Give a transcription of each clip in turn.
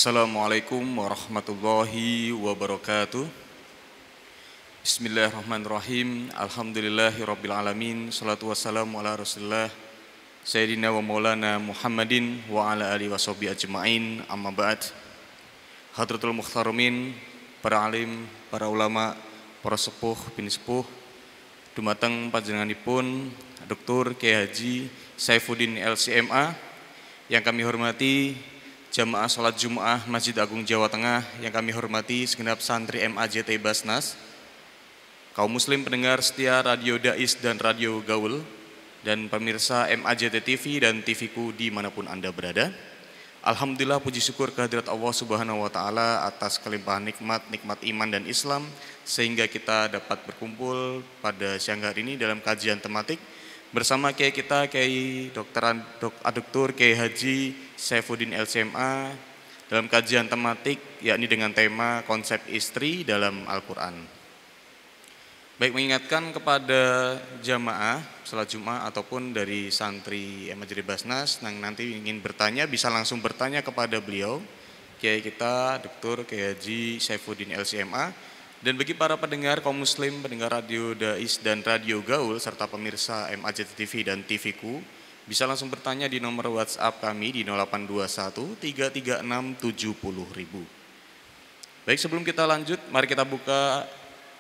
Assalamualaikum warahmatullahi wabarakatuh. Bismillahirrahmanirrahim. Alhamdulillahirrabbilalamin. Salatu wassalamu ala rasulillah Sayyidina wa maulana Muhammadin wa ala alihi wa sahbihi ajma'in. Amma ba'd. Hadratul muhtaramin, para alim, para ulama, para sepuh, bin sepuh, dumateng panjenenganipun Dr. Kiai Haji Saifuddin LCMA yang kami hormati, jamaah sholat Jum'ah Masjid Agung Jawa Tengah yang kami hormati, segenap santri MAJT Basnas, kaum muslim pendengar setia Radio Dais dan Radio Gaul, dan pemirsa MAJT TV dan TVku dimanapun Anda berada. Alhamdulillah, puji syukur kehadirat Allah Subhanahu wa Ta'ala atas kelimpahan nikmat iman dan Islam, sehingga kita dapat berkumpul pada siang hari ini dalam kajian tematik bersama Kiai kita, Kiai Dr. Kiai Haji Saifuddin LCMA, dalam kajian tematik yakni dengan tema konsep istri dalam Al-Quran. Baik, mengingatkan kepada jamaah salat Jumat ataupun dari santri MAJT Basnas yang nanti ingin bertanya bisa langsung bertanya kepada beliau, Kiai kita Dr. Kiai Haji Saifuddin LCMA. Dan bagi para pendengar kaum muslim, pendengar Radio Dais dan Radio Gaul serta pemirsa MAJT TV dan TVku, bisa langsung bertanya di nomor WhatsApp kami di 0821 336 70.000. Baik, sebelum kita lanjut, mari kita buka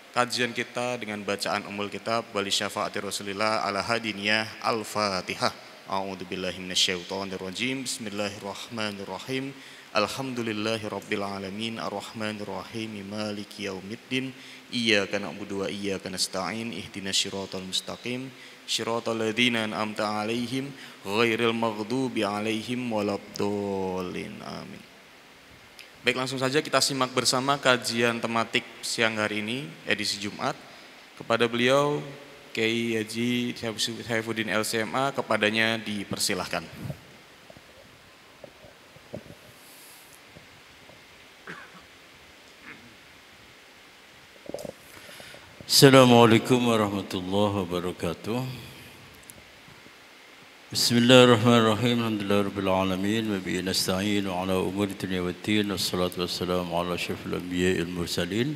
kajian kita dengan bacaan Ummul Kitab Wali Syafaati Rasulillah ala hadiniyah Al-Fatihah. A'udzubillahi minasyaitonirrajim. Bismillahirrahmanirrahim. Alhamdulillahirabbil alamin arrahmanirrahim maliki yaumiddin iyyaka na'budu wa iyyaka nasta'in ihdinas siratal mustaqim siratal ladzina an'amta 'alaihim ghairil maghdubi 'alaihim waladdallin. Amin. Baik, langsung saja kita simak bersama kajian tematik siang hari ini, edisi Jumat. Kepada beliau, Kiai Haji Saifuddin LCMA, kepadanya dipersilahkan. Assalamualaikum warahmatullahi wabarakatuh. Bismillahirrahmanirrahim. Alhamdulillahirabbil alamin wa bihi nasta'in wa ala umuri dunya waddin. Wassalatu wassalamu ala asyrafil anbiya'il mursalin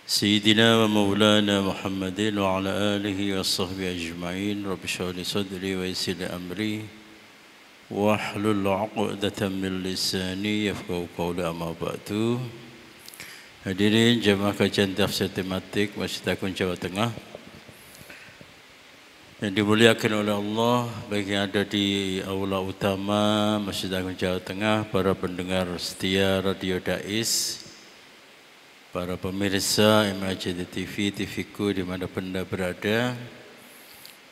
sayyidina wa maulana Muhammadin wa ala alihi washabbihi ajma'in. Rabbi shrah li sadri wa yassir li amri wahlul 'uqdatam min lisani yafqahu qawli. Amma ba'du. Hadirin jemaah kajian tafsir tematik Masjid Agung Jawa Tengah yang dimuliakan oleh Allah, baik yang ada di aula utama Masjid Agung Jawa Tengah, para pendengar setia Radio Dais, para pemirsa MAJT TV, TVku dimanapun Anda berada.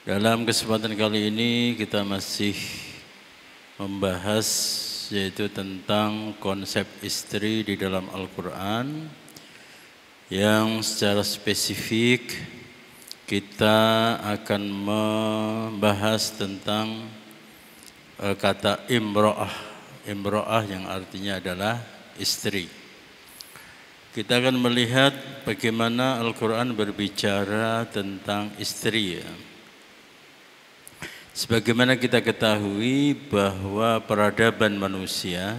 Dalam kesempatan kali ini kita masih membahas yaitu tentang konsep istri di dalam Al-Quran, yang secara spesifik kita akan membahas tentang kata imro'ah yang artinya adalah istri. Kita akan melihat bagaimana Al-Quran berbicara tentang istri. Sebagaimana kita ketahui bahwa peradaban manusia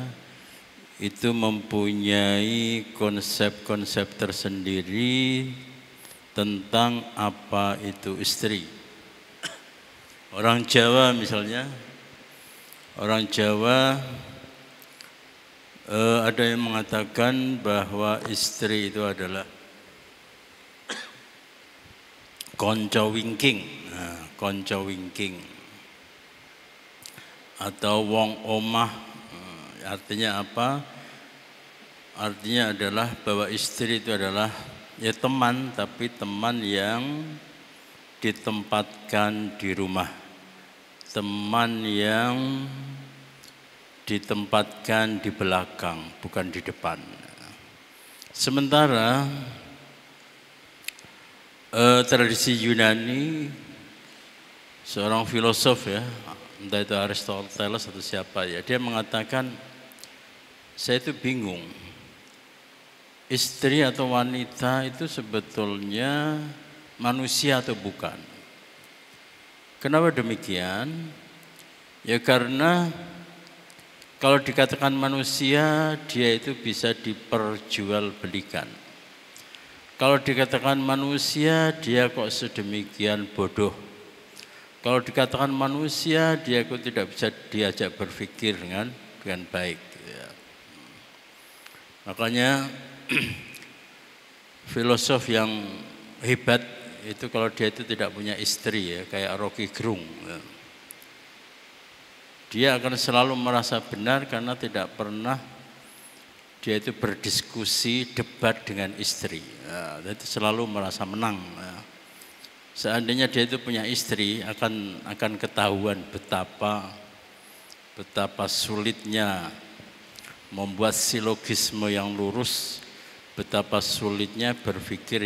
itu mempunyai konsep-konsep tersendiri tentang apa itu istri. Orang Jawa misalnya, orang Jawa ada yang mengatakan bahwa istri itu adalah konco wingking, konco wingking, atau wong omah. Artinya apa? Artinya adalah bahwa istri itu adalah ya teman, tapi teman yang ditempatkan di rumah, teman yang ditempatkan di belakang, bukan di depan. Sementara tradisi Yunani, seorang filosof ya, entah itu Aristoteles atau siapa ya, dia mengatakan, saya itu bingung, istri atau wanita itu sebetulnya manusia atau bukan. Kenapa demikian? Ya karena Kalau dikatakan manusia, dia itu bisa diperjualbelikan. Kalau dikatakan manusia, dia kok sedemikian bodoh. Kalau dikatakan manusia, dia kok tidak bisa diajak berpikir dengan baik. Ya. Makanya filosof yang hebat itu kalau dia itu tidak punya istri ya, kayak Rocky Gerung. Ya. Dia akan selalu merasa benar karena tidak pernah dia itu berdiskusi, debat dengan istri. Ya, itu selalu merasa menang. Ya. Seandainya dia itu punya istri, akan ketahuan betapa sulitnya membuat silogisme yang lurus, betapa sulitnya berpikir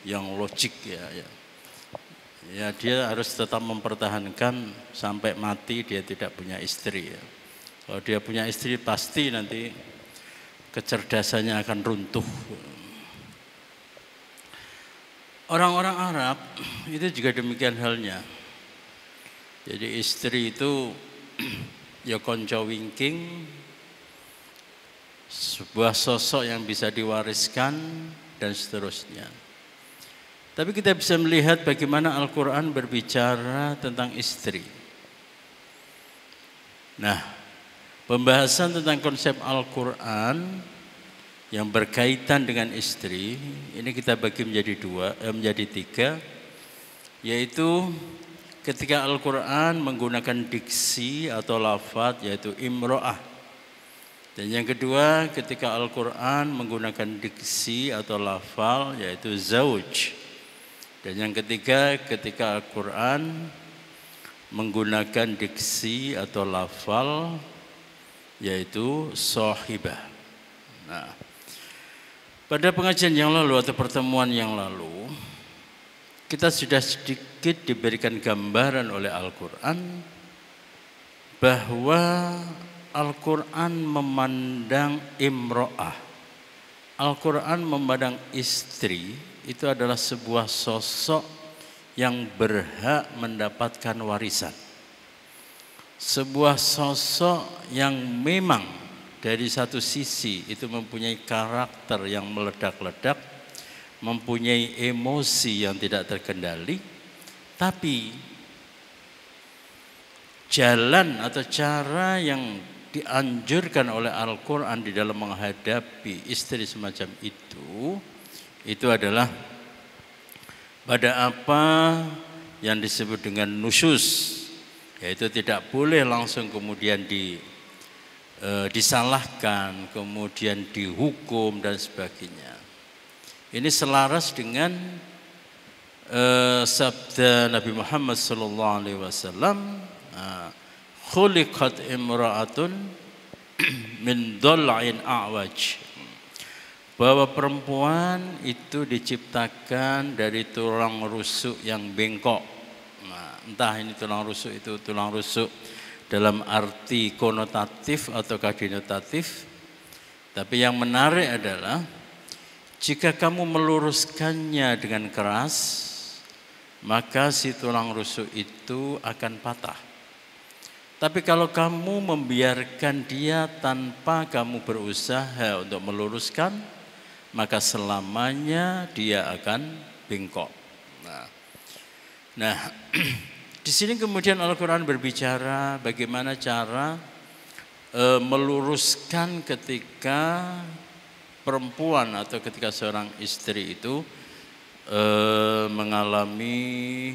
yang logik ya. Ya, dia harus tetap mempertahankan sampai mati dia tidak punya istri ya. Kalau dia punya istri pasti nanti kecerdasannya akan runtuh. Orang-orang Arab itu juga demikian halnya. Jadi istri itu ya konco wingking, sebuah sosok yang bisa diwariskan dan seterusnya. Tapi kita bisa melihat bagaimana Al-Quran berbicara tentang istri. Nah, pembahasan tentang konsep Al-Quran yang berkaitan dengan istri ini kita bagi menjadi tiga, yaitu ketika Al-Quran menggunakan diksi atau lafadz yaitu imro'ah, dan yang kedua ketika Al-Quran menggunakan diksi atau lafal yaitu zauj, dan yang ketiga ketika Al-Quran menggunakan diksi atau lafal yaitu sahibah. Nah, pada pengajian yang lalu atau pertemuan yang lalu, kita sudah sedikit diberikan gambaran oleh Al-Quran bahwa Al-Quran memandang imro'ah, Al-Quran memandang istri itu adalah sebuah sosok yang berhak mendapatkan warisan. Sebuah sosok yang memang dari satu sisi itu mempunyai karakter yang meledak-ledak, mempunyai emosi yang tidak terkendali, tapi jalan atau cara yang dianjurkan oleh Al-Quran di dalam menghadapi istri semacam itu adalah pada apa yang disebut dengan nusyus, yaitu tidak boleh langsung kemudian disalahkan, kemudian dihukum dan sebagainya. Ini selaras dengan sabda Nabi Muhammad SAW, khuliqat imra'atun min dhal'in a'waj, bahwa perempuan itu diciptakan dari tulang rusuk yang bengkok. Nah, entah ini tulang rusuk itu tulang rusuk dalam arti konotatif atau denotatif. Tapi yang menarik adalah jika kamu meluruskannya dengan keras, maka si tulang rusuk itu akan patah. Tapi kalau kamu membiarkan dia tanpa kamu berusaha untuk meluruskan, maka selamanya dia akan bengkok. Nah, di sini kemudian Al-Quran berbicara bagaimana cara meluruskan ketika perempuan atau ketika seorang istri itu mengalami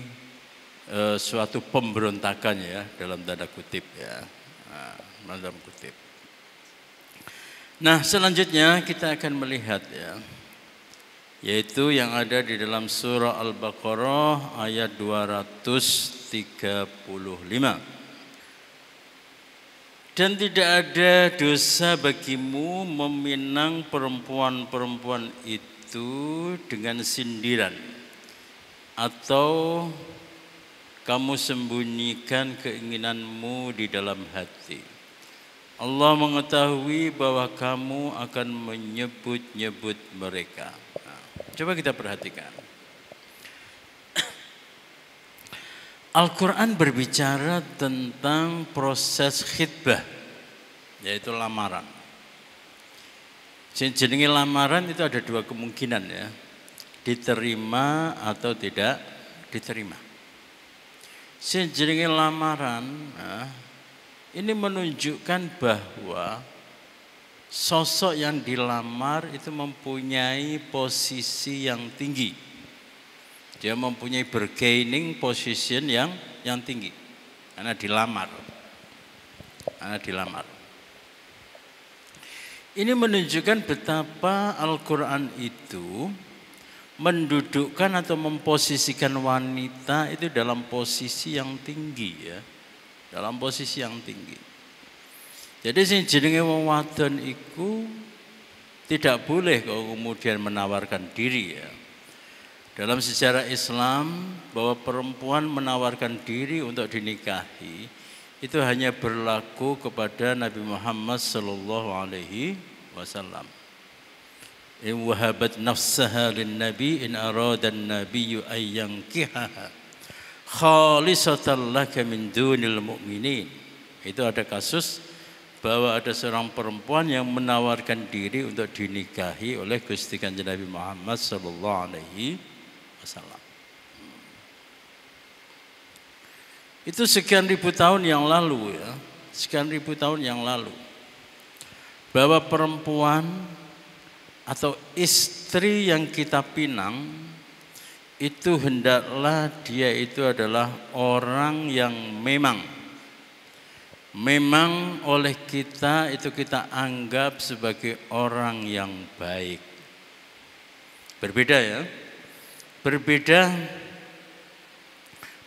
suatu pemberontakan ya, dalam tanda kutip ya, dalam kutip. Nah, selanjutnya kita akan melihat ya, yaitu yang ada di dalam surah Al-Baqarah ayat 235. Dan tidak ada dosa bagimu meminang perempuan-perempuan itu dengan sindiran, atau kamu sembunyikan keinginanmu di dalam hati. Allah mengetahui bahwa kamu akan menyebut-nyebut mereka. Nah, coba kita perhatikan. Al-Quran berbicara tentang proses khitbah. yaitu lamaran. Jenenge lamaran itu ada dua kemungkinan ya, diterima atau tidak diterima. Jenenge lamaran, nah, ini menunjukkan bahwa sosok yang dilamar itu mempunyai posisi yang tinggi. Dia mempunyai bargaining position yang tinggi karena dilamar. Ini menunjukkan betapa Al-Quran itu mendudukkan atau memposisikan wanita itu dalam posisi yang tinggi ya. Dalam posisi yang tinggi. Jadi sing jenenge wong wadon iku tidak boleh kalau kemudian menawarkan diri ya. Dalam sejarah Islam bahwa perempuan menawarkan diri untuk dinikahi itu hanya berlaku kepada Nabi Muhammad sallallahu alaihi wasallam. In wahabat nafsaha lin nabi in arada an-nabiyyu ay yankihaha khalisatan laka min dunil mu'minin. Itu ada kasus bahwa ada seorang perempuan yang menawarkan diri untuk dinikahi oleh Gusti Kanjeng Nabi Muhammad sallallahu alaihi wasallam. Itu sekian ribu tahun yang lalu ya, sekian ribu tahun yang lalu. Bahwa perempuan atau istri yang kita pinang itu hendaklah dia itu adalah orang yang memang oleh kita itu kita anggap sebagai orang yang baik. Berbeda ya.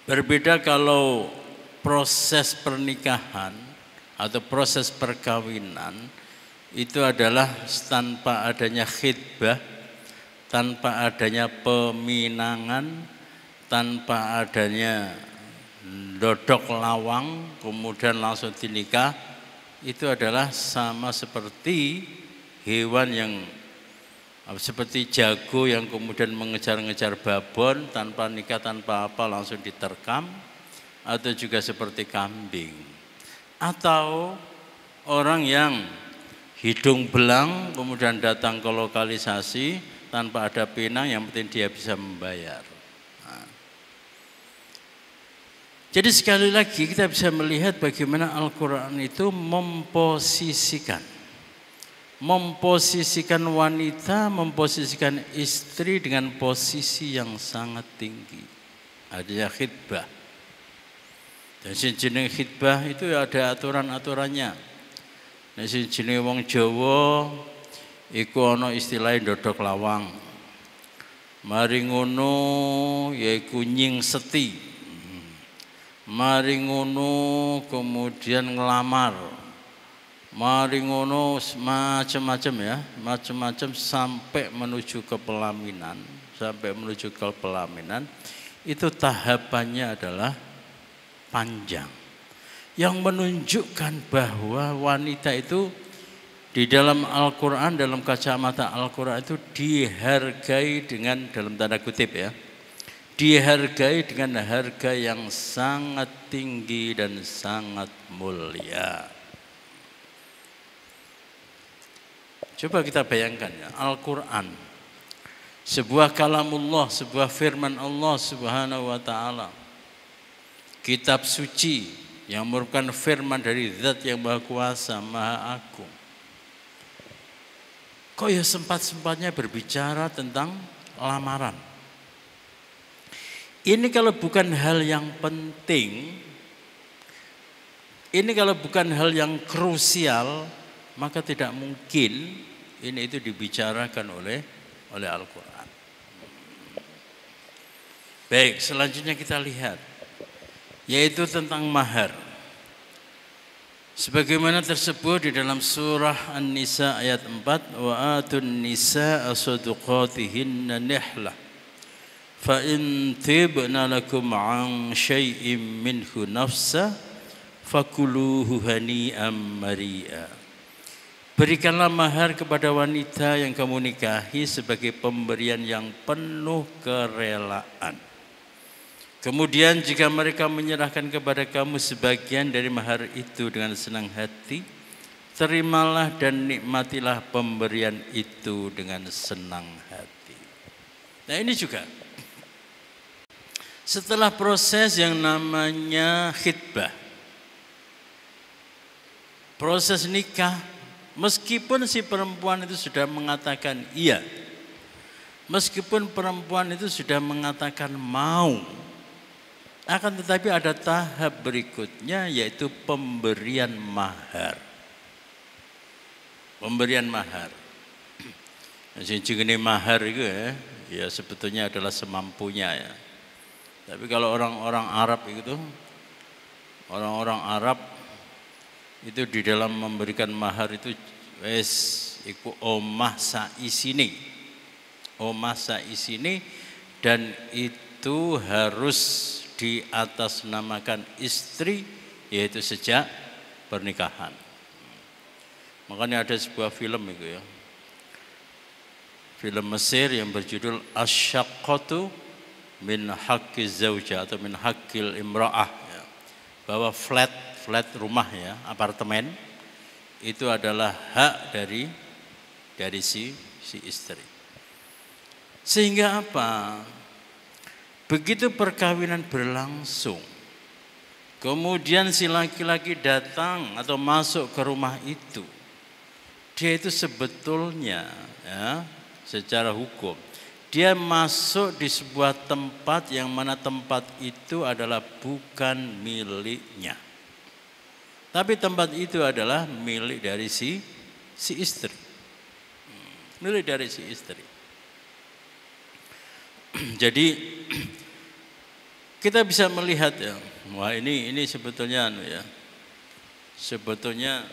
Berbeda kalau proses pernikahan atau proses perkawinan itu adalah tanpa adanya khitbah, tanpa adanya peminangan, tanpa adanya dodok lawang, kemudian langsung dinikah. Itu adalah sama seperti hewan yang seperti jago yang kemudian mengejar-ngejar babon tanpa nikah, tanpa apa, langsung diterkam. Atau juga seperti kambing. Atau orang yang hidung belang kemudian datang ke lokalisasi tanpa ada pinang, yang penting dia bisa membayar. Nah. Jadi sekali lagi kita bisa melihat bagaimana Al-Quran itu memposisikan wanita, memposisikan istri dengan posisi yang sangat tinggi. Ada khitbah. Dan jeneng khitbah itu ada aturan-aturannya. Nek jenenge wong Jawa iku ana istilah dodok lawang. Mari ngono yaiku nying seti. Mari ngono kemudian ngelamar. Mari ngono macam-macam ya, macam-macam sampai menuju ke pelaminan, itu tahapannya adalah panjang. Yang menunjukkan bahwa wanita itu di dalam Al-Quran, dalam kacamata Al-Quran itu dihargai dengan, dalam tanda kutip ya, dihargai dengan harga yang sangat tinggi dan sangat mulia. Coba kita bayangkan ya, Al-Quran, sebuah kalamullah, sebuah firman Allah Subhanahu wa ta'ala, kitab suci yang merupakan firman dari Zat yang Maha Kuasa, Maha Agung. Kok ya sempat-sempatnya berbicara tentang lamaran? Ini kalau bukan hal yang penting, ini kalau bukan hal yang krusial, maka tidak mungkin ini itu dibicarakan oleh Al-Quran. Baik, selanjutnya kita lihat, yaitu tentang mahar. Sebagaimana tersebut di dalam surah An-Nisa ayat 4, wa atun nisaa sadaqatihinna nihlah fa in tibna lakum an syai'im minhu nafsa fakuluhu hani'am mari'a. Berikanlah mahar kepada wanita yang kamu nikahi sebagai pemberian yang penuh kerelaan. Kemudian jika mereka menyerahkan kepada kamu sebagian dari mahar itu dengan senang hati, terimalah dan nikmatilah pemberian itu dengan senang hati. Nah ini juga setelah proses yang namanya khitbah, proses nikah, meskipun si perempuan itu sudah mengatakan iya, meskipun perempuan itu sudah mengatakan mau, akan tetapi ada tahap berikutnya yaitu pemberian mahar. Pemberian mahar. Jenenge mahar itu ya sebetulnya adalah semampunya ya. Tapi kalau orang-orang Arab itu, orang-orang Arab itu di dalam memberikan mahar itu wes iku omah saisine. Omah saisine dan itu harus diatasnamakan istri yaitu sejak pernikahan. Makanya ada sebuah film itu ya. Film Mesir yang berjudul Asyaqqatu min haqqi zauja atau min haqqil imra'ah ya. Bahwa flat rumah ya, apartemen itu adalah hak dari si istri. Sehingga apa? Begitu perkawinan berlangsung, kemudian si laki-laki datang atau masuk ke rumah itu, dia itu sebetulnya ya, secara hukum dia masuk di sebuah tempat yang mana tempat itu adalah bukan miliknya. Tapi tempat itu adalah milik dari si istri. Milik dari si istri. Jadi kita bisa melihat ya, wah ini sebetulnya ya. Sebetulnya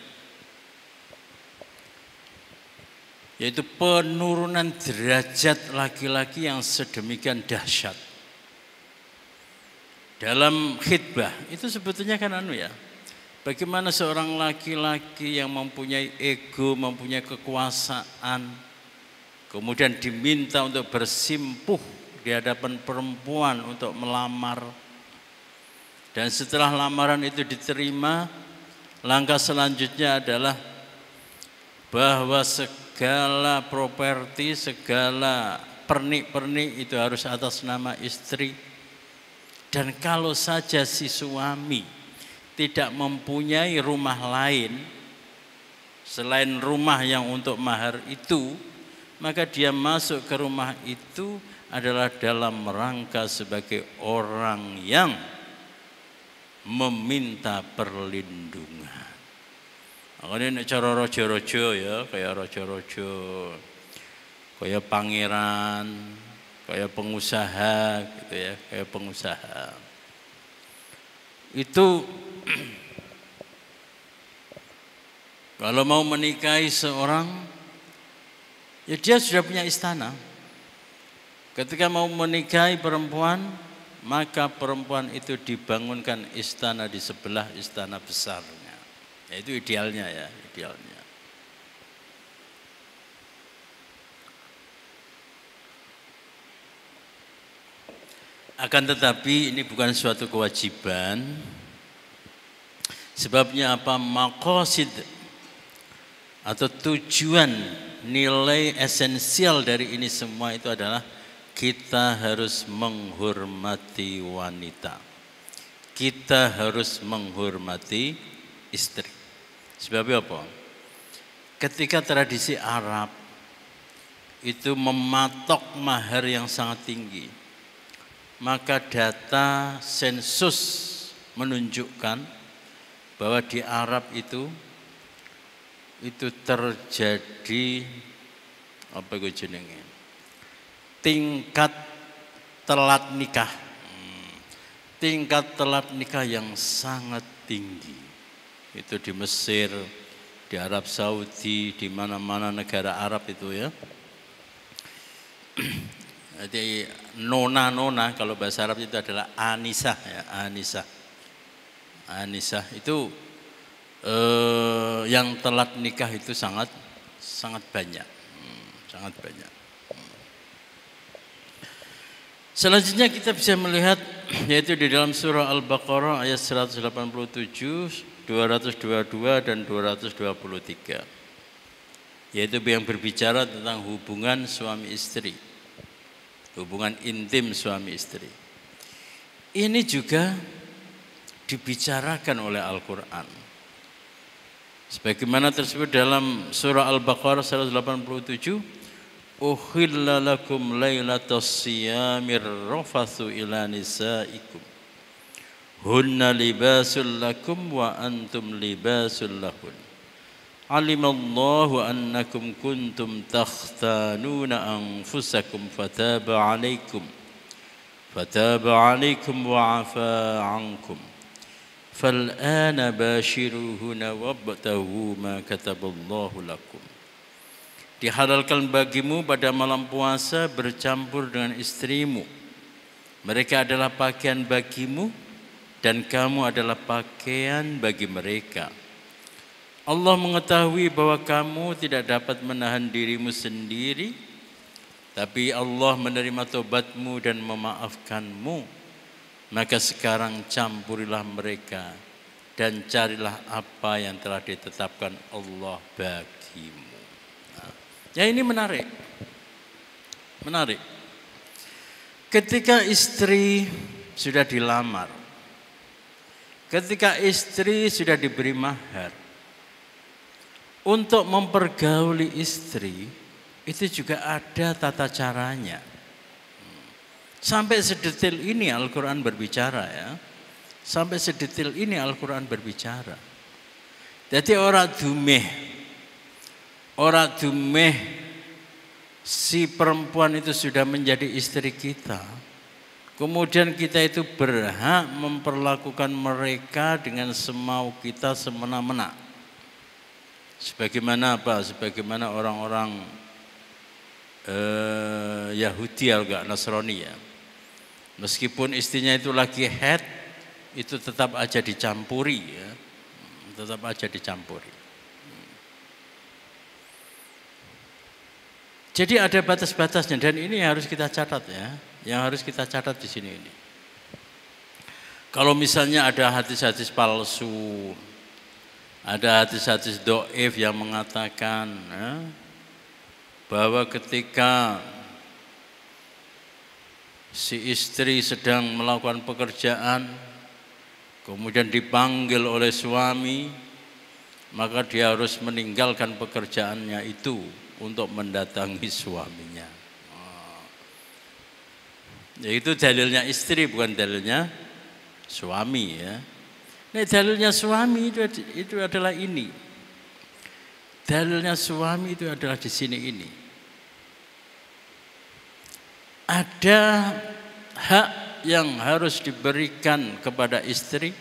yaitu penurunan derajat laki-laki yang sedemikian dahsyat. Dalam khitbah itu sebetulnya kan ya. Bagaimana seorang laki-laki yang mempunyai ego, mempunyai kekuasaan, kemudian diminta untuk bersimpuh di hadapan perempuan untuk melamar. Dan setelah lamaran itu diterima, langkah selanjutnya adalah bahwa segala properti, segala pernik-pernik itu harus atas nama istri. Dan kalau saja si suami tidak mempunyai rumah lain selain rumah yang untuk mahar itu, maka dia masuk ke rumah itu adalah dalam rangka sebagai orang yang meminta perlindungan. Makanya cara rojo-rojo ya, kayak rojo-rojo, kayak pangeran, kayak pengusaha gitu ya, kayak pengusaha. Itu kalau mau menikahi seorang, ya dia sudah punya istana. Ketika mau menikahi perempuan, maka perempuan itu dibangunkan istana di sebelah istana besarnya. Ya, itu idealnya ya, idealnya. Akan tetapi ini bukan suatu kewajiban. Sebabnya apa? Maqasid atau tujuan nilai esensial dari ini semua itu adalah kita harus menghormati wanita. Kita harus menghormati istri. Sebabnya apa? Ketika tradisi Arab itu mematok mahar yang sangat tinggi, maka data sensus menunjukkan bahwa di Arab itu terjadi apa gue jenenge, tingkat telat nikah. Tingkat telat nikah yang sangat tinggi. Itu di Mesir, di Arab Saudi, di mana-mana negara Arab itu ya. Jadi nona kalau bahasa Arab itu adalah anisah ya, anisah itu yang telat nikah itu sangat banyak, sangat banyak. Selanjutnya kita bisa melihat yaitu di dalam surah Al-Baqarah ayat 187 222 dan 223. Yaitu yang berbicara tentang hubungan suami istri. Hubungan intim suami istri. Ini juga dibicarakan oleh Al-Quran. Sebagaimana tersebut dalam surah Al-Baqarah 187, "Uhilla lakum lailatas siyamir rafathu ila nisaikum. Hunna libasul lakum wa antum libasul lahun. Alimallahu annakum kuntum takhtanuna anfusakum fataba alaikum wa afa ankum. Fal'ana bashiruhuna wabtahu ma kataballahu lakum." Dihalalkan bagimu pada malam puasa bercampur dengan istrimu. Mereka adalah pakaian bagimu dan kamu adalah pakaian bagi mereka. Allah mengetahui bahwa kamu tidak dapat menahan dirimu sendiri, tapi Allah menerima tobatmu dan memaafkanmu. Maka sekarang campurilah mereka dan carilah apa yang telah ditetapkan Allah bagimu. Nah, ya ini menarik. Menarik. Ketika istri sudah dilamar, ketika istri sudah diberi mahar, untuk mempergauli istri itu juga ada tata caranya. Sampai sedetail ini Al-Quran berbicara ya. Sampai sedetail ini Al-Quran berbicara. Jadi orang dumeh si perempuan itu sudah menjadi istri kita. Kemudian kita itu berhak memperlakukan mereka dengan semau kita semena-mena. Sebagaimana apa? Sebagaimana orang-orang Yahudi atau Nasrani ya. Meskipun istrinya itu lagi haid, itu tetap aja dicampuri ya. Tetap aja dicampuri. Jadi ada batas-batasnya dan ini harus kita catat ya. Yang harus kita catat di sini ini. Kalau misalnya ada hadis-hadis palsu, ada hadis-hadis do'if yang mengatakan ya, bahwa ketika si istri sedang melakukan pekerjaan, kemudian dipanggil oleh suami, maka dia harus meninggalkan pekerjaannya itu untuk mendatangi suaminya. Yaitu dalilnya istri, bukan dalilnya suami ya. Nah, dalilnya suami itu adalah ini. Dalilnya suami itu adalah di sini ini. Ada hak yang harus diberikan kepada istri.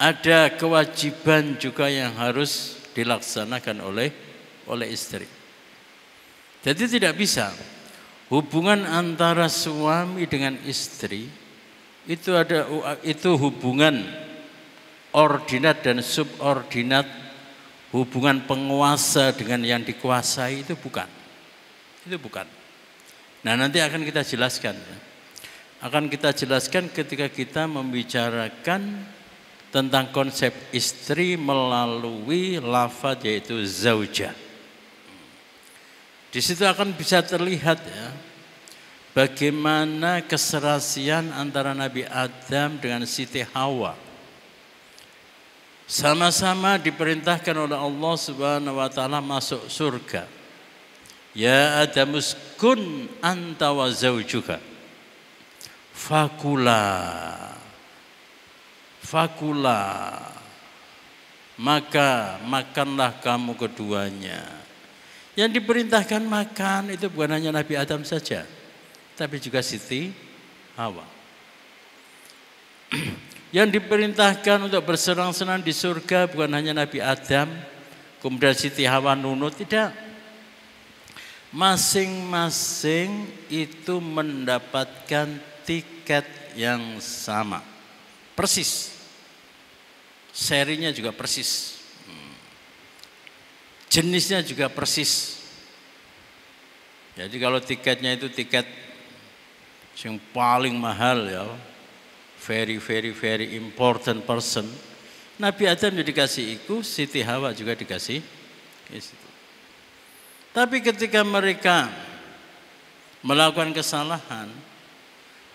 Ada kewajiban juga yang harus dilaksanakan oleh istri. Jadi tidak bisa hubungan antara suami dengan istri itu hubungan ordinat dan subordinat, hubungan penguasa dengan yang dikuasai, itu bukan. Itu bukan. Nah, nanti akan kita jelaskan. Akan kita jelaskan ketika kita membicarakan tentang konsep istri melalui lafaz yaitu zaujah. Di situ akan bisa terlihat ya, bagaimana keserasian antara Nabi Adam dengan Siti Hawa. Sama-sama diperintahkan oleh Allah Subhanahu wa taala masuk surga. Ya Adam uskun anta wa zaujuka fakula maka makanlah kamu keduanya. Yang diperintahkan makan itu bukan hanya Nabi Adam saja, tapi juga Siti Hawa. Yang diperintahkan untuk bersenang-senang di surga bukan hanya Nabi Adam, kemudian Siti Hawa nunut, tidak. Masing-masing itu mendapatkan tiket yang sama. Persis. Serinya juga persis. Jenisnya juga persis. Jadi kalau tiketnya itu tiket yang paling mahal ya, very important person, Nabi Adam juga dikasih iku, Siti Hawa juga dikasih itu. Tapi ketika mereka melakukan kesalahan,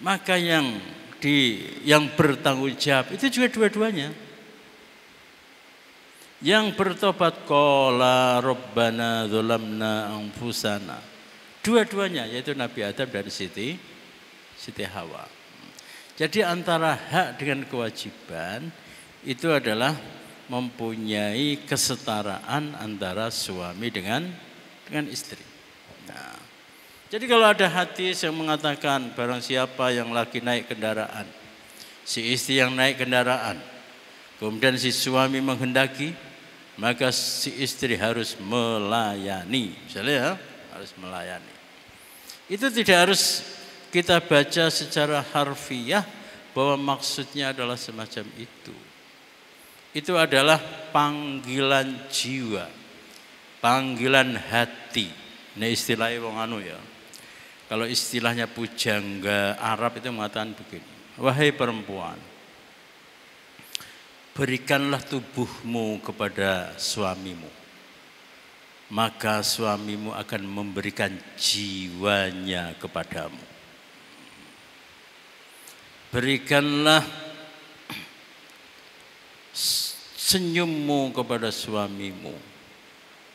maka yang bertanggung jawab itu juga dua-duanya. Yang bertobat qala rabbana dzalamna anfusana. Dua-duanya yaitu Nabi Adam dan Siti Hawa. Jadi antara hak dengan kewajiban itu adalah mempunyai kesetaraan antara suami dengan istri. Nah, jadi kalau ada hadis yang mengatakan barang siapa yang lagi naik kendaraan, si istri yang naik kendaraan, kemudian si suami menghendaki, maka si istri harus melayani. Misalnya ya, harus melayani. Itu tidak harus kita baca secara harfiah bahwa maksudnya adalah semacam itu. Itu adalah panggilan jiwa, panggilan hati. Ini istilahnya wong anu ya. Kalau istilahnya pujangga Arab itu mengatakan begini, wahai perempuan, berikanlah tubuhmu kepada suamimu, maka suamimu akan memberikan jiwanya kepadamu. Berikanlah senyummu kepada suamimu,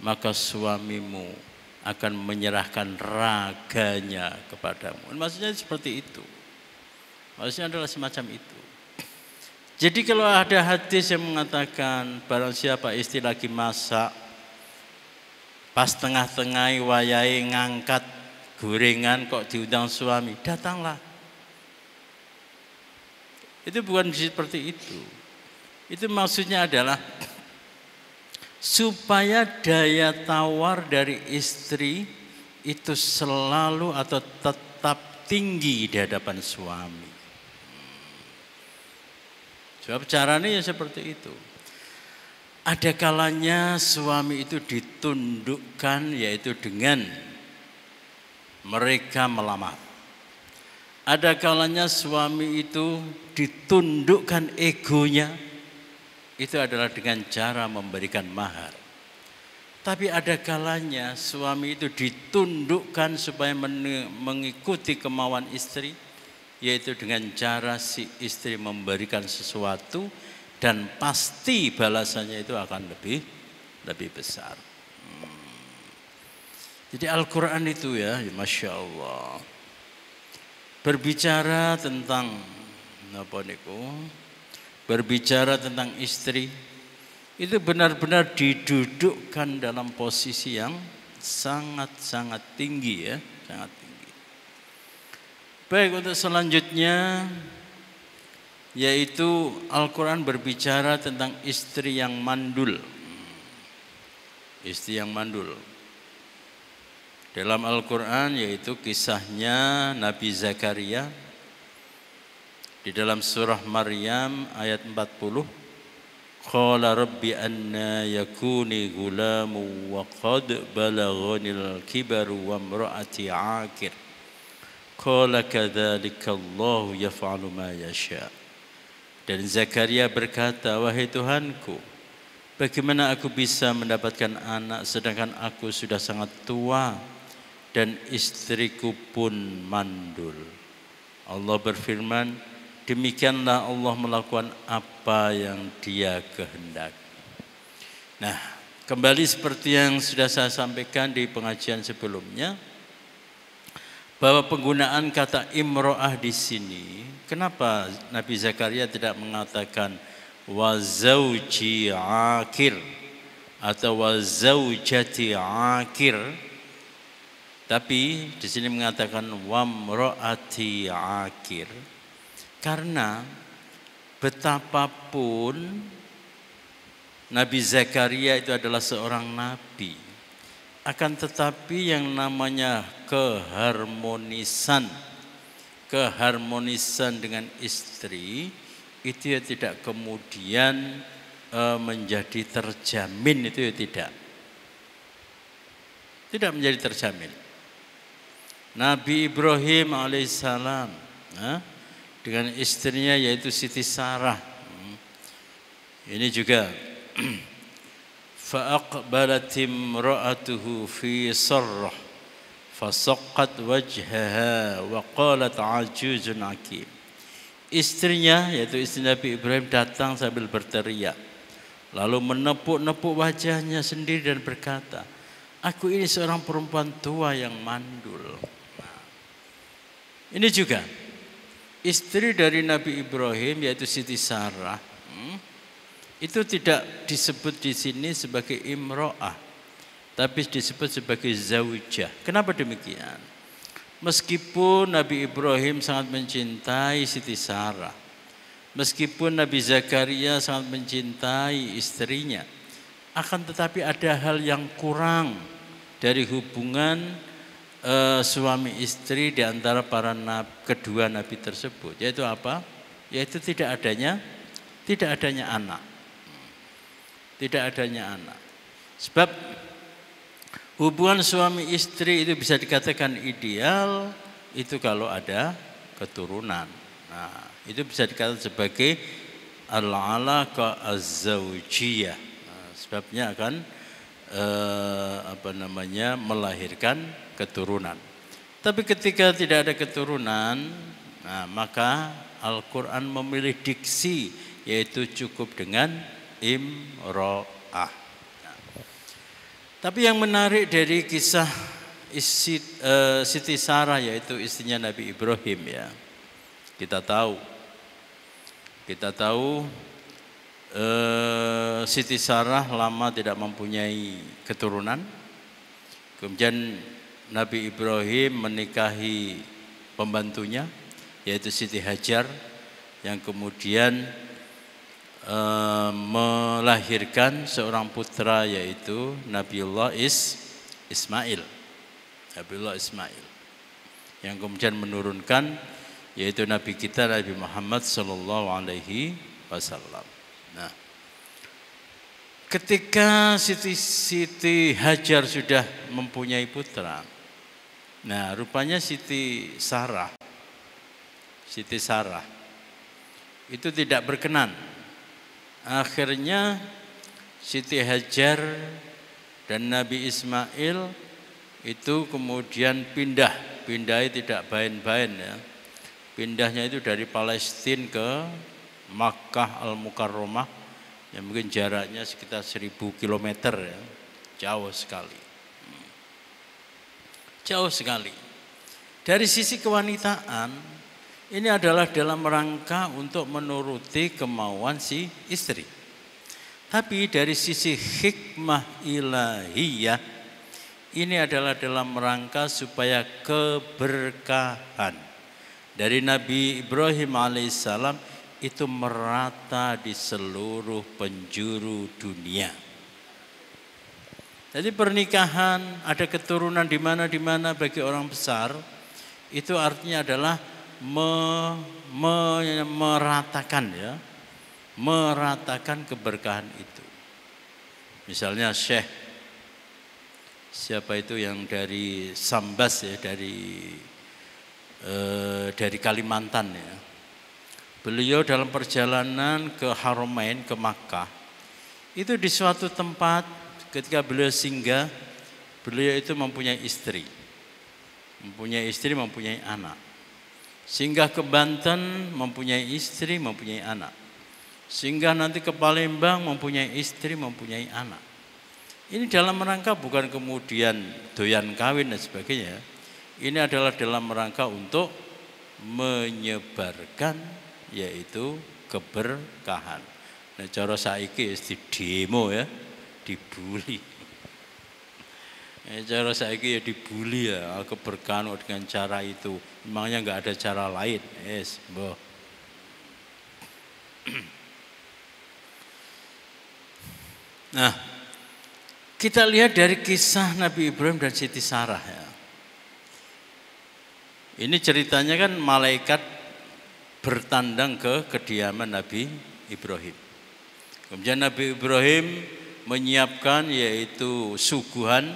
maka suamimu akan menyerahkan raganya kepadamu. Maksudnya seperti itu. Maksudnya adalah semacam itu. Jadi kalau ada hadis yang mengatakan barang siapa istri lagi masak, pas tengah-tengah wayai ngangkat gorengan kok diundang suami, datanglah. Itu bukan seperti itu. Itu maksudnya adalah supaya daya tawar dari istri itu selalu atau tetap tinggi di hadapan suami. Sebab caranya ya seperti itu. Ada kalanya suami itu ditundukkan yaitu dengan mereka melamar. Ada kalanya suami itu ditundukkan egonya, itu adalah dengan cara memberikan mahar. Tapi ada kalanya suami itu ditundukkan supaya mengikuti kemauan istri, yaitu dengan cara si istri memberikan sesuatu dan pasti balasannya itu akan lebih besar. Jadi Al-Quran itu ya, Masya Allah, berbicara tentang berbicara tentang istri itu benar-benar didudukkan dalam posisi yang sangat-sangat tinggi ya, sangat tinggi. Baik, untuk selanjutnya yaitu Al-Quran berbicara tentang istri yang mandul. Istri yang mandul. Dalam Al-Quran yaitu kisahnya Nabi Zakaria di dalam surah Maryam ayat 40. Qala rabbi anna yakuni gulamu wa qad balaghanil kibaru wa imraati aqir. Qala kadzalika Allah yaf'alu ma yasha. Dan Zakaria berkata, wahai Tuhanku, bagaimana aku bisa mendapatkan anak sedangkan aku sudah sangat tua dan istriku pun mandul. Allah berfirman, demikianlah Allah melakukan apa yang Dia kehendaki. Nah, kembali seperti yang sudah saya sampaikan di pengajian sebelumnya, bahwa penggunaan kata imro'ah di sini, kenapa Nabi Zakaria tidak mengatakan wa zauji akir atau wa zaujati akir, tapi di sini mengatakan wa imro'ati akir. Karena betapapun Nabi Zakaria itu adalah seorang nabi, akan tetapi yang namanya keharmonisan dengan istri itu ya tidak kemudian menjadi terjamin, itu ya tidak menjadi terjamin. Nabi Ibrahim alaihissalam dengan istrinya yaitu Siti Sarah Ini juga فأقبلت امرأته في صرة فصقت وجهها وقالت عجوز عقيم. Istrinya, yaitu istri Nabi Ibrahim, datang sambil berteriak, lalu menepuk-nepuk wajahnya sendiri dan berkata, aku ini seorang perempuan tua yang mandul. Nah, ini juga istri dari Nabi Ibrahim, yaitu Siti Sarah, itu tidak disebut di sini sebagai imro'ah, tapi disebut sebagai zaujah. Kenapa demikian? Meskipun Nabi Ibrahim sangat mencintai Siti Sarah, meskipun Nabi Zakaria sangat mencintai istrinya, akan tetapi ada hal yang kurang dari hubungan suami istri di antara kedua nabi tersebut, yaitu apa? Yaitu tidak adanya anak. Tidak adanya anak. Sebab hubungan suami istri itu bisa dikatakan ideal itu kalau ada keturunan. Nah, itu bisa dikatakan sebagai al-alaqa az-zawjiyah. Nah, sebabnya akan melahirkan keturunan. Tapi ketika tidak ada keturunan, nah, maka Al-Quran memilih diksi, yaitu cukup dengan imro'ah. Nah, tapi yang menarik dari kisah Siti Sarah, yaitu istrinya Nabi Ibrahim, ya, kita tahu Siti Sarah lama tidak mempunyai keturunan. Kemudian Nabi Ibrahim menikahi pembantunya, yaitu Siti Hajar, yang kemudian melahirkan seorang putra, yaitu Nabiullah Ismail, yang kemudian menurunkan, yaitu Nabi kita Nabi Muhammad sallallahu alaihi wasallam. Nah, ketika Siti Hajar sudah mempunyai putra, nah rupanya Siti Sarah itu tidak berkenan. Akhirnya Siti Hajar dan Nabi Ismail itu kemudian pindahnya tidak bain-bain, ya. Pindahnya itu dari Palestina ke Makkah Al-Mukarramah, yang mungkin jaraknya sekitar 1000 km, ya. Jauh sekali. Dari sisi kewanitaan, ini adalah dalam rangka untuk menuruti kemauan si istri. Tapi dari sisi hikmah ilahiyah, ini adalah dalam rangka supaya keberkahan dari Nabi Ibrahim alaihissalam itu merata di seluruh penjuru dunia. Jadi pernikahan, ada keturunan di mana bagi orang besar, itu artinya adalah meratakan, ya, meratakan keberkahan itu. Misalnya Syekh siapa itu yang dari Sambas, ya, dari Kalimantan, ya. Beliau dalam perjalanan ke Haramain, ke Makkah, itu di suatu tempat ketika beliau singgah, beliau itu mempunyai istri, mempunyai anak. Singgah ke Banten, mempunyai istri, mempunyai anak. Singgah nanti ke Palembang, mempunyai istri, mempunyai anak. Ini dalam rangka bukan kemudian doyan kawin dan sebagainya. Ini adalah dalam rangka untuk menyebarkan, yaitu keberkahan. Nah, cara saiki di demo, ya, dibully. Cara saiki ya dibully, ya, keberkahan dengan cara itu. Memangnya enggak ada cara lain. Yes, boh. Nah, kita lihat dari kisah Nabi Ibrahim dan Siti Sarah, ya. Ini ceritanya kan malaikat bertandang ke kediaman Nabi Ibrahim. Kemudian Nabi Ibrahim menyiapkan, yaitu suguhan,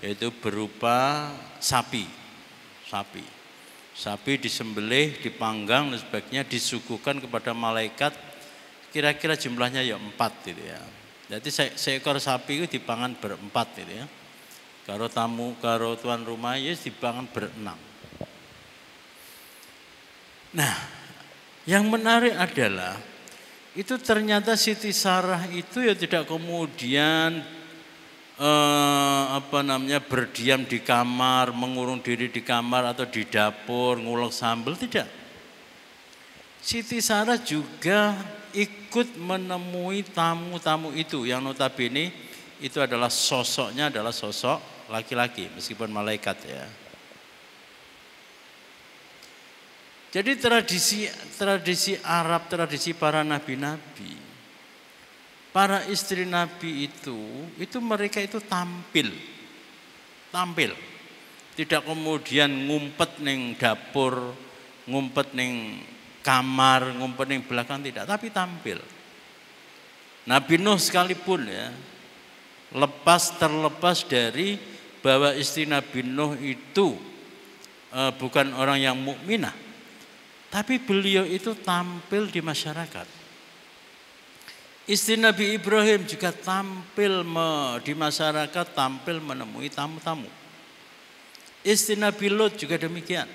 yaitu berupa sapi disembelih, dipanggang dan sebagainya, disuguhkan kepada malaikat kira-kira jumlahnya ya 4 gitu ya. Jadi seekor sapi itu dipangan berempat gitu ya. Karo tamu, karo tuan rumah ya dipangan berenam. Nah, yang menarik adalah itu ternyata Siti Sarah itu ya tidak kemudian berdiam di kamar, mengurung diri di kamar atau di dapur ngulek sambal, tidak. Siti Sarah juga ikut menemui tamu-tamu itu yang notabene itu adalah sosoknya adalah sosok laki-laki meskipun malaikat ya. Jadi tradisi Arab, tradisi para nabi-nabi, para istri nabi itu mereka itu tampil, tidak kemudian ngumpet neng dapur, ngumpet neng kamar, ngumpet neng belakang, tidak, tapi tampil. Nabi Nuh sekalipun ya, terlepas dari bahwa istri Nabi Nuh itu bukan orang yang mukminah, tapi beliau itu tampil di masyarakat. Istri Nabi Ibrahim juga tampil di masyarakat, tampil menemui tamu-tamu. Istri Nabi Lot juga demikian.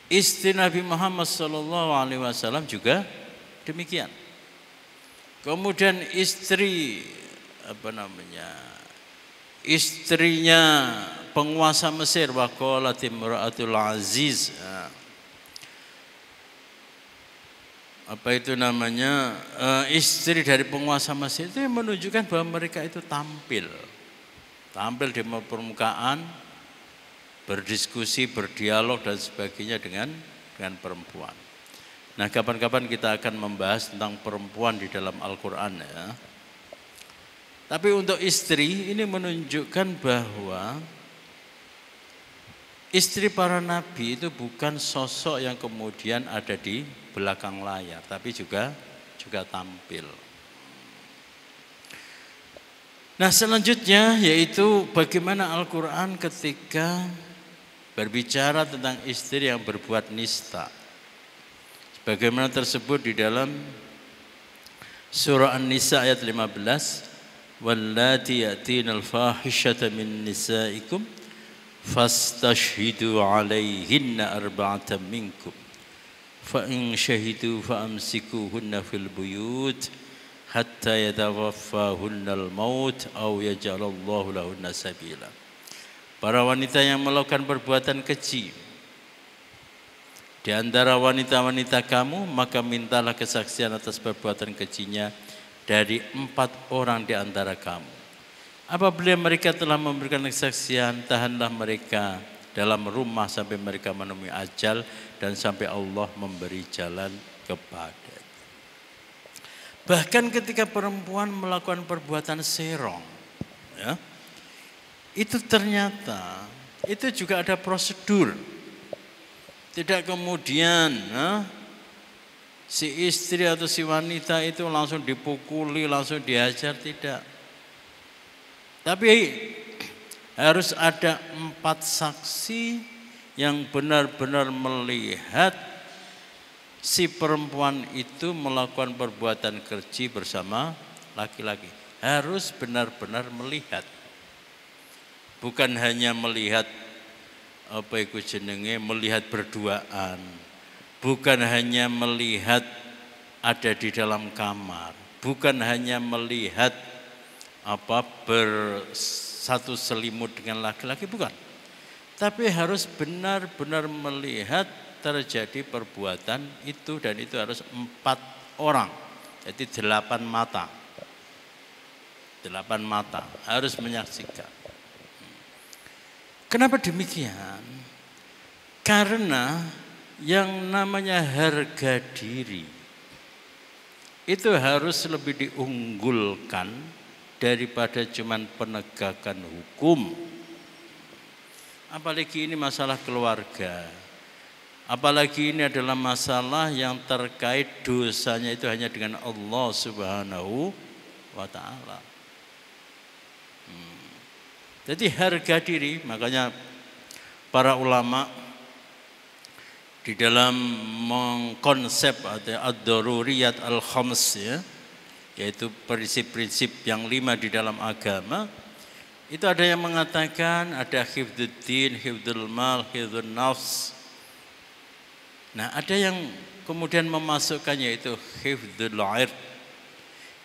Istri Nabi Muhammad SAW juga demikian. Kemudian istrinya penguasa Mesir, waqalat imra'atul aziz, istri dari penguasa Mesir itu menunjukkan bahwa mereka itu tampil di permukaan, berdiskusi, berdialog dan sebagainya dengan perempuan. Nah, kapan-kapan kita akan membahas tentang perempuan di dalam Al-Quran ya. Tapi untuk istri ini menunjukkan bahwa istri para nabi itu bukan sosok yang kemudian ada di belakang layar, tapi juga tampil. Nah, selanjutnya yaitu bagaimana Al-Quran ketika berbicara tentang istri yang berbuat nista. Bagaimana tersebut di dalam surah An-Nisa ayat 15, wallati yatinal fahishata min nisaikum fastashhidu alaihinna arba'atan minkum fa in syahidu fa amsikuhunna fil buyut hatta yatawaffahunna al-maut aw yaj'alallahu lahunna sabila. Para wanita yang melakukan perbuatan keji di antara wanita-wanita kamu, maka mintalah kesaksian atas perbuatan kejinya dari 4 orang di antara kamu. Apabila mereka telah memberikan kesaksian, tahanlah mereka dalam rumah sampai mereka menemui ajal dan sampai Allah memberi jalan kepada. Bahkan ketika perempuan melakukan perbuatan serong, ya, itu ternyata itu juga ada prosedur. Tidak kemudian si istri atau si wanita itu langsung dipukuli, langsung diajar, tidak. Tapi harus ada 4 saksi yang benar-benar melihat si perempuan itu melakukan perbuatan keji bersama laki-laki. Harus benar-benar melihat. Bukan hanya melihat melihat berduaan. Bukan hanya melihat ada di dalam kamar. Bukan hanya melihat bersatu selimut dengan laki-laki, bukan. Tapi harus benar-benar melihat terjadi perbuatan itu, dan itu harus 4 orang. Jadi 8 mata. 8 mata harus menyaksikan. Kenapa demikian? Karena yang namanya harga diri itu harus lebih diunggulkan daripada cuman penegakan hukum. Apalagi ini masalah keluarga. Apalagi ini adalah masalah yang terkait dosanya itu hanya dengan Allah Subhanahu wa ta'ala. Jadi harga diri, makanya para ulama di dalam mengkonsep atau ad-daruriyat al-khams ya, yaitu prinsip-prinsip yang 5 di dalam agama, itu ada yang mengatakan ada hifdzuddin, hifdzul mal, hifdzun nafs. Nah, ada yang kemudian memasukkannya yaitu hifdzul ird,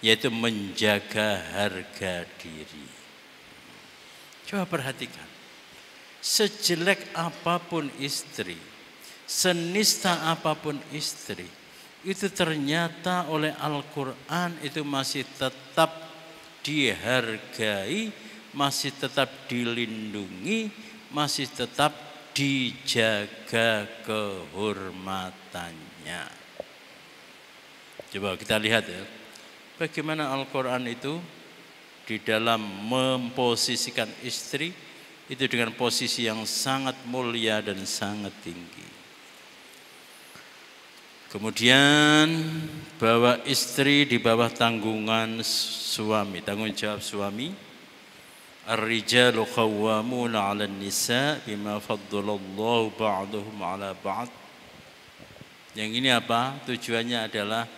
yaitu menjaga harga diri. Coba perhatikan, sejelek apapun istri, senista apapun istri, itu ternyata oleh Al-Quran itu masih tetap dihargai, masih tetap dilindungi, masih tetap dijaga kehormatannya. Coba kita lihat ya, bagaimana Al-Quran itu di dalam memposisikan istri itu dengan posisi yang sangat mulia dan sangat tinggi. Kemudian bahwa istri di bawah tanggungan suami, tanggung jawab suami. Ar-rijalu qawwamuna 'alan nisa bima faddalallahu ba'dahum 'ala ba'd. Yang ini apa? Tujuannya adalah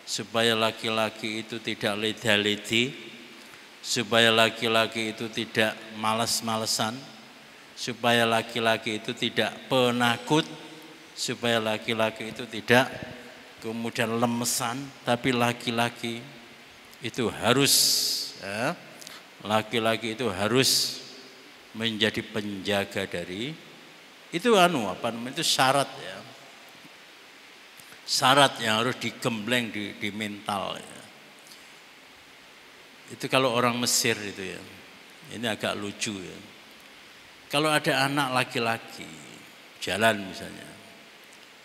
supaya laki-laki itu tidak leda-ledi, supaya laki-laki itu tidak malas-malesan, supaya laki-laki itu tidak penakut, supaya laki-laki itu tidak kemudian lemesan, tapi laki-laki itu harus laki-laki itu harus menjadi penjaga dari itu itu syarat ya. Syarat yang harus digembleng di mental ya. Itu kalau orang Mesir itu ya. Ini agak lucu ya. Kalau ada anak laki-laki jalan misalnya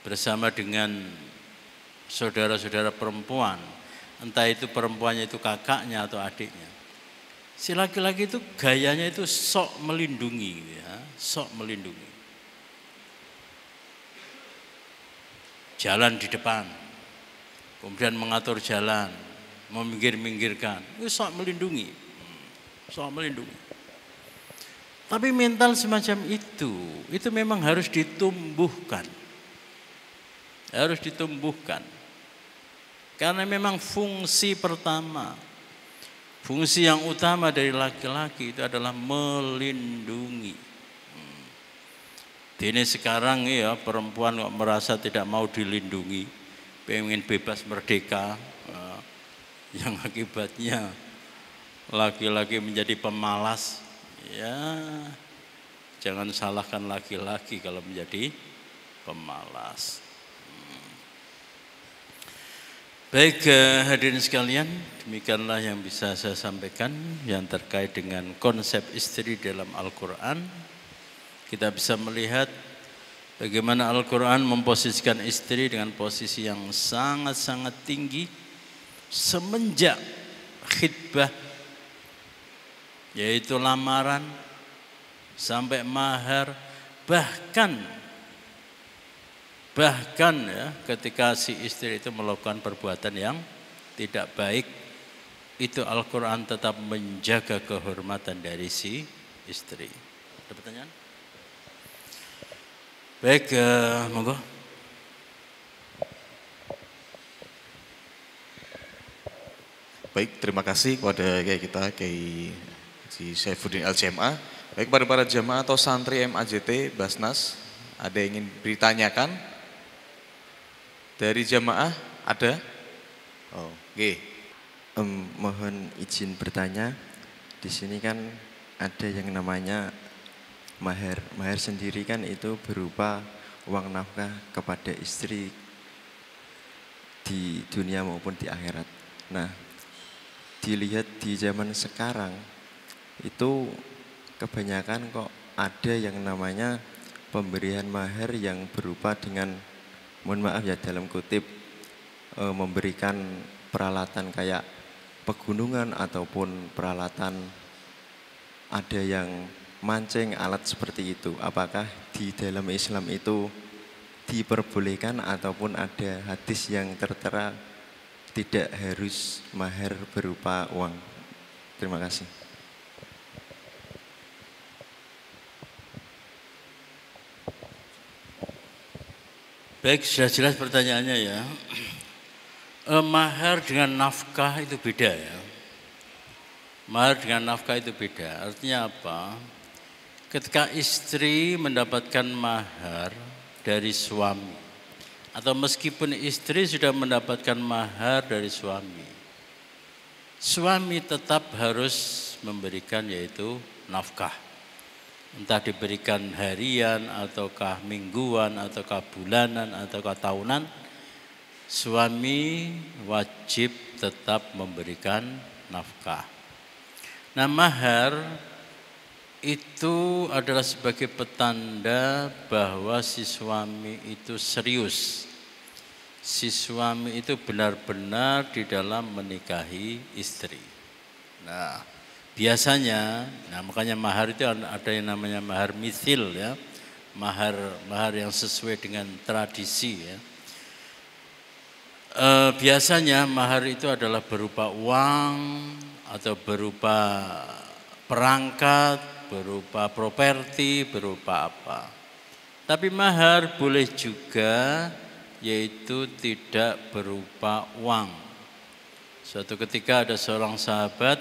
bersama dengan saudara-saudara perempuan, entah itu perempuannya itu kakaknya atau adiknya, si laki-laki itu gayanya itu sok melindungi ya, sok melindungi. Jalan di depan, kemudian mengatur jalan, meminggir-minggirkan, itu sok melindungi, sok melindungi. Tapi mental semacam itu memang harus ditumbuhkan. Harus ditumbuhkan. Karena memang fungsi pertama, fungsi yang utama dari laki-laki itu adalah melindungi. Ini sekarang ya perempuan kok merasa tidak mau dilindungi, pengen bebas merdeka, yang akibatnya laki-laki menjadi pemalas. Ya, jangan salahkan laki-laki kalau menjadi pemalas. Baik hadirin sekalian, demikianlah yang bisa saya sampaikan yang terkait dengan konsep istri dalam Al-Quran. Kita bisa melihat bagaimana Al-Quran memposisikan istri dengan posisi yang sangat-sangat tinggi semenjak khitbah, yaitu lamaran sampai mahar, bahkan ya ketika si istri itu melakukan perbuatan yang tidak baik, itu Al-Quran tetap menjaga kehormatan dari si istri. Ada pertanyaan? Baik, monggo. Baik, terima kasih kepada Kiai kita, Kiai Saifuddin LCMA. Baik, kepada para jamaah atau santri MAJT Basnas, ada yang ingin ditanyakan? Dari jamaah ada? Oh, oke. Mohon izin bertanya. Di sini kan ada yang namanya mahar. Mahar sendiri kan itu berupa uang nafkah kepada istri di dunia maupun di akhirat. Nah, dilihat di zaman sekarang itu kebanyakan kok ada yang namanya pemberian mahar yang berupa dengan, mohon maaf ya dalam kutip, memberikan peralatan kayak pegunungan ataupun peralatan, ada yang mancing alat seperti itu. Apakah di dalam Islam itu diperbolehkan ataupun ada hadis yang tertera tidak harus mahar berupa uang? Terima kasih. Baik, sudah jelas pertanyaannya ya. Mahar dengan nafkah itu beda ya. Mahar dengan nafkah itu beda. Artinya apa? Ketika istri mendapatkan mahar dari suami, atau meskipun istri sudah mendapatkan mahar dari suami, suami tetap harus memberikan yaitu nafkah. Entah diberikan harian, ataukah mingguan, ataukah bulanan, ataukah tahunan, suami wajib tetap memberikan nafkah. Nah, mahar itu adalah sebagai petanda bahwa si suami itu serius. Si suami itu benar-benar di dalam menikahi istri. Nah, biasanya, makanya mahar itu ada yang namanya mahar mithil ya. Mahar yang sesuai dengan tradisi ya. Biasanya mahar itu adalah berupa uang atau berupa perangkat, berupa properti, berupa apa. Tapi mahar boleh juga yaitu tidak berupa uang. Suatu ketika ada seorang sahabat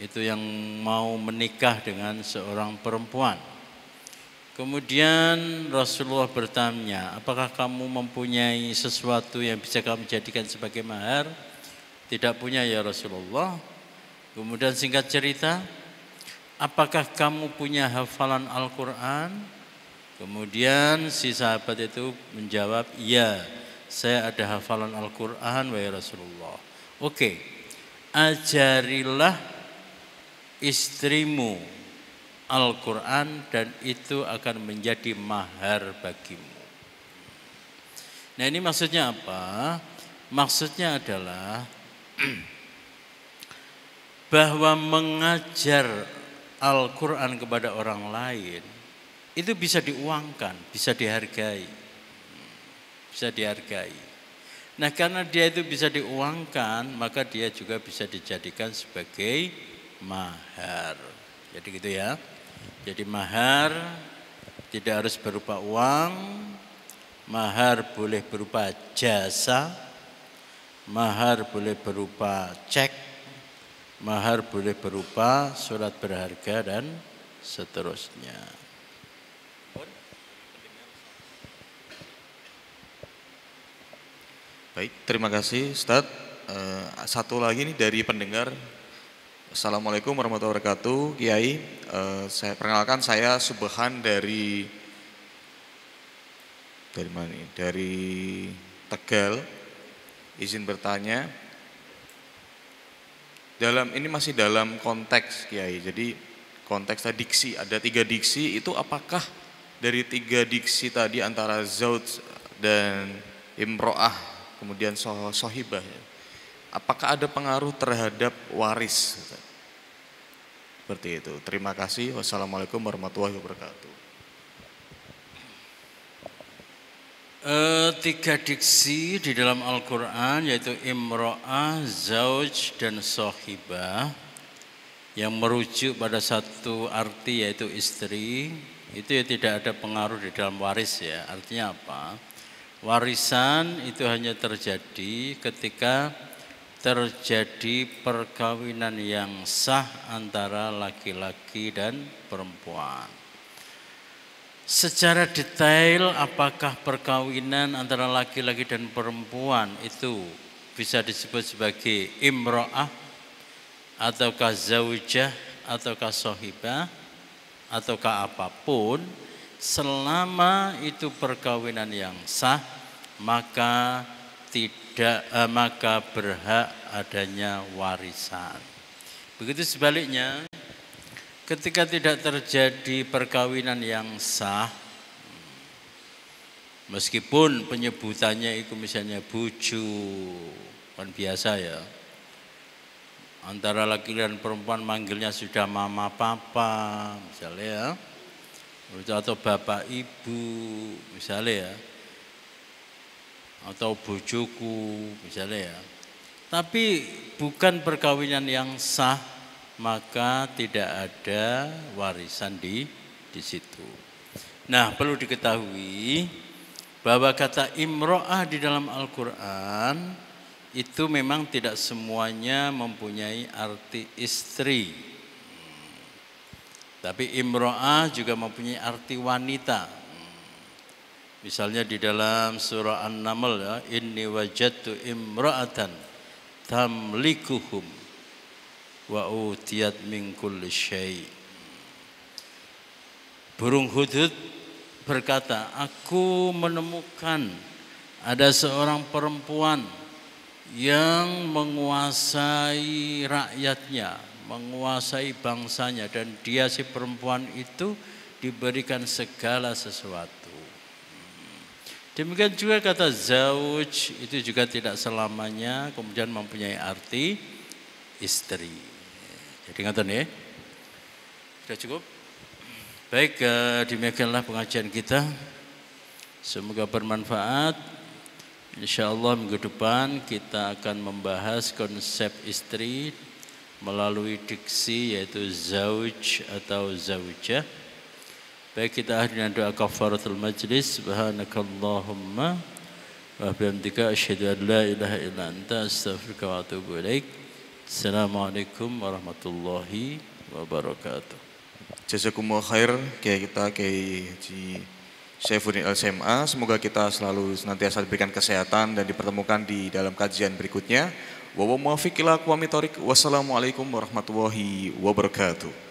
itu yang mau menikah dengan seorang perempuan. Kemudian Rasulullah bertanya, apakah kamu mempunyai sesuatu yang bisa kamu jadikan sebagai mahar? Tidak punya ya Rasulullah. Kemudian singkat cerita, apakah kamu punya hafalan Al-Quran? Kemudian si sahabat itu menjawab, iya, saya ada hafalan Al-Quran wahai Rasulullah. Oke, ajarilah istrimu Al-Quran dan itu akan menjadi mahar bagimu. Nah, ini maksudnya apa? Maksudnya adalah bahwa mengajar Al-Quran kepada orang lain itu bisa diuangkan, bisa dihargai. Bisa dihargai. Nah, karena dia itu bisa diuangkan, maka dia juga bisa dijadikan sebagai mahar. Jadi gitu ya. Jadi mahar tidak harus berupa uang, mahar boleh berupa jasa, mahar boleh berupa cek, mahar boleh berupa surat berharga dan seterusnya. Baik, terima kasih Ustadz. Satu lagi nih dari pendengar. Assalamualaikum warahmatullahi wabarakatuh, Kiai. Saya perkenalkan, saya Subhan dari mana nih? Dari Tegal. Izin bertanya. Ini masih dalam konteks Kiai. Jadi konteks diksi, ada 3 diksi, itu apakah dari 3 diksi tadi antara zauj dan imro'ah kemudian sohibah, apakah ada pengaruh terhadap waris? Seperti itu. Terima kasih. Wassalamualaikum warahmatullahi wabarakatuh. 3 diksi di dalam Al-Quran yaitu imro'ah, zauj, dan sohibah yang merujuk pada satu arti yaitu istri, itu ya tidak ada pengaruh di dalam waris ya. Artinya apa? Warisan itu hanya terjadi ketika terjadi perkawinan yang sah antara laki-laki dan perempuan. Secara detail apakah perkawinan antara laki-laki dan perempuan itu bisa disebut sebagai imro'ah ataukah zaujah ataukah sohibah ataukah apapun, selama itu perkawinan yang sah maka maka berhak adanya warisan. Begitu sebaliknya, ketika tidak terjadi perkawinan yang sah, meskipun penyebutannya itu misalnya buju, kan biasa ya, antara laki dan perempuan manggilnya sudah mama papa misalnya ya, atau bapak ibu misalnya ya, atau bojoku misalnya ya. Tapi bukan perkawinan yang sah, maka tidak ada warisan di situ. Nah, perlu diketahui bahwa kata imro'ah di dalam Al-Quran itu memang tidak semuanya mempunyai arti istri. Tapi imro'ah juga mempunyai arti wanita. Misalnya di dalam surah An-Naml ya, inni wajadtu imra'atan tamlikuhum wa utiyat min kulli syai'. Burung hudhud berkata, aku menemukan ada seorang perempuan yang menguasai rakyatnya, menguasai bangsanya, dan dia si perempuan itu diberikan segala sesuatu. Demikian juga kata zauj itu juga tidak selamanya kemudian mempunyai arti istri. Jadi ngaten ya. Sudah cukup? Baik, demikianlah pengajian kita. Semoga bermanfaat. Insyaallah minggu depan kita akan membahas konsep istri melalui diksi yaitu zauj atau zaujah. Baik, kita akhiri dengan doa kafaratul majlis. Subhanakallahumma wa bihamdika asyhadu an la ilaha illa anta astaghfiruka wa atubu ilaik. Assalamualaikum warahmatullahi wabarakatuh. Jazakumullah khair Kiai kita Kiai Haji Saifuddin LCMA. Semoga kita selalu senantiasa diberikan kesehatan dan dipertemukan di dalam kajian berikutnya. Wassalamualaikum warahmatullahi wabarakatuh.